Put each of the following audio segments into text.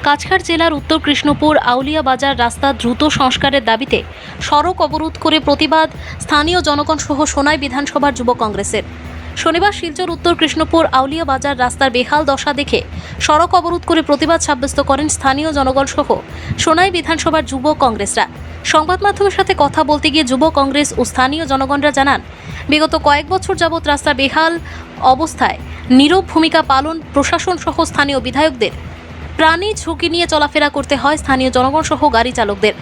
কাছাড় জেলার উত্তর কৃষ্ণপুর আউলিয়া বাজার রাস্তা দ্রুত সংস্কারের দাবিতে সড়ক অবরোধ করে প্রতিবাদ স্থানীয় জনগণ সহ সোনাই বিধানসভার যুব কংগ্রেসের। শনিবার শিলচর উত্তর কৃষ্ণপুর আউলিয়া বাজার রাস্তার বেহাল দশা দেখে সড়ক অবরোধ করে প্রতিবাদ সাব্যস্ত করেন স্থানীয় জনগণ সহ সোনাই বিধানসভার যুব কংগ্রেসরা। সংবাদ মাধ্যমের সাথে কথা বলতে গিয়ে যুব কংগ্রেস ও স্থানীয় জনগণরা জানান, বিগত কয়েক বছর যাবৎ রাস্তা বেহাল অবস্থায় নীরব ভূমিকা পালন প্রশাসন সহ স্থানীয় বিধায়কদের। প্রাণী ঝুঁকি নিয়ে চলাফেরা করতে হয় স্থানীয় জনগণ সহ গাড়ি চালকদের।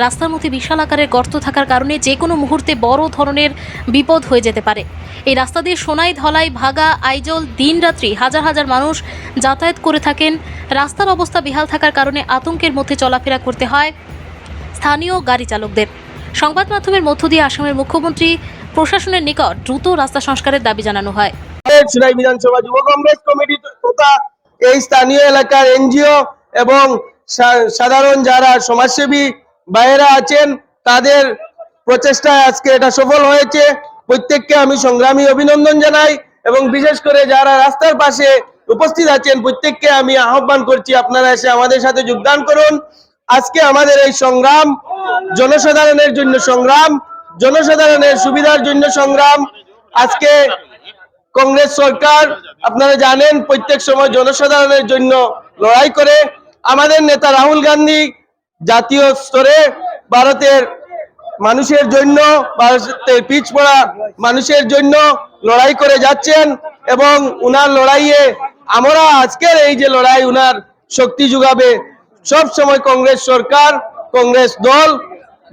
রাস্তার মধ্যে বিশাল আকারের গর্ত থাকার কারণে যে কোনো মুহূর্তে বড় ধরনের বিপদ হয়ে যেতে পারে। এই রাস্তা দিয়ে সোনাই, ধলাই, ভাগা, আইজল দিনরাত্রি হাজার হাজার মানুষ যাতায়াত করে থাকেন। রাস্তার অবস্থা বেহাল থাকার কারণে আতঙ্কের মধ্যে চলাফেরা করতে হয় স্থানীয় গাড়ি চালকদের। সংবাদ মাধ্যমের মধ্য দিয়ে আসামের মুখ্যমন্ত্রী প্রশাসনের নিকট দ্রুত রাস্তা সংস্কারের দাবি জানানো হয়। সোনাই বিধানসভা যুব কংগ্রেস কমিটি তথা এই স্থানীয় এলাকার এনজিও এবং সাধারণ যারা সমাজসেবী ভাইয়েরা আছেন তাদের প্রচেষ্টায় আজকে এটা সফল হয়েছে। প্রত্যেককে আমি সংগ্রামী অভিনন্দন জানাই এবং বিশেষ করে যারা রাস্তার পাশে উপস্থিত আছেন প্রত্যেককে আমি আহ্বান করছি আপনারা এসে আমাদের সাথে যোগদান করুন। আজকে আমাদের এই সংগ্রাম জনসাধারণের জন্য সংগ্রাম, জনসাধারণের সুবিধার জন্য সংগ্রাম। আজকে কংগ্রেস সরকার আপনারা জানেন প্রত্যেক সময় জনসাধারণের জন্য লড়াই করে। আমাদের নেতা রাহুল গান্ধী জাতীয় স্তরে ভারতের মানুষের জন্য, ভারতের পিছপড়া মানুষের জন্য লড়াই করে যাচ্ছেন এবং উনার লড়াইয়ে আমরা আজকের এই যে লড়াই উনার শক্তি যোগাবে। সব সময় কংগ্রেস সরকার, কংগ্রেস দল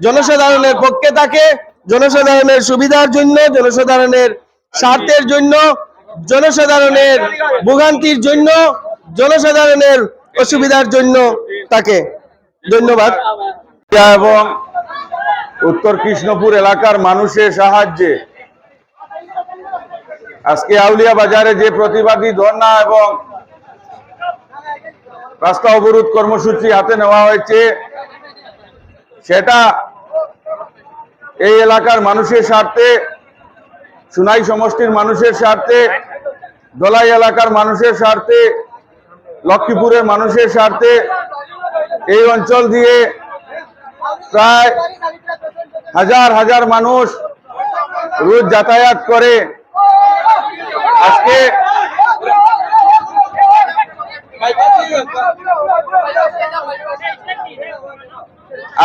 জনসাধারণের পক্ষে থাকে, জনসাধারণের সুবিধার জন্য, জনসাধারণের স্বার্থের জন্য, জনসাধারণের ভোগান্তির জন্য, জনসাধারণের অসুবিধার জন্য থাকে। ধন্যবাদ। এবং উত্তর কৃষ্ণপুর এলাকার মানুষের সাহায্যে আজকে আউলিয়া বাজারে যে প্রতিবাদী ধর্ণা এবং রাস্তা অবরোধ কর্মসূচি হাতে নেওয়া হয়েছে সেটা এই এলাকার মানুষের স্বার্থে, সোনাই সমষ্টির মানুষের স্বার্থে, ধলাই এলাকার মানুষের স্বার্থে, লক্ষ্মীপুরের মানুষের স্বার্থে। এই অঞ্চল দিয়ে প্রায় হাজার হাজার মানুষ রোজ যাতায়াত করে।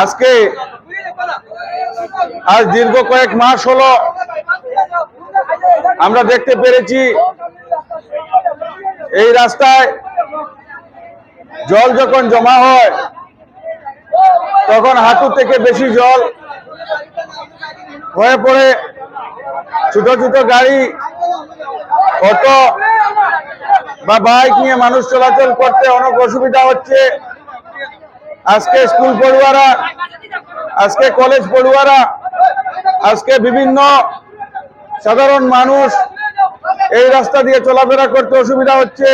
আজকে আজ দীর্ঘ কয়েক মাস হলো আমরা দেখতে পেরেছি এই রাস্তায় জল যখন জমা হয় তখন হাঁটু থেকে বেশি জল হয়ে পড়ে। ছোট ছোট গাড়ি, অটো বা বাইক নিয়ে মানুষ চলাচল করতে অনেক অসুবিধা হচ্ছে। আজকে স্কুল পড়ুয়ারা, আজকে কলেজ পড়ুয়ারা, আজকে বিভিন্ন সাধারণ মানুষ এই রাস্তা দিয়ে চলাফেরা করতে অসুবিধা হচ্ছে।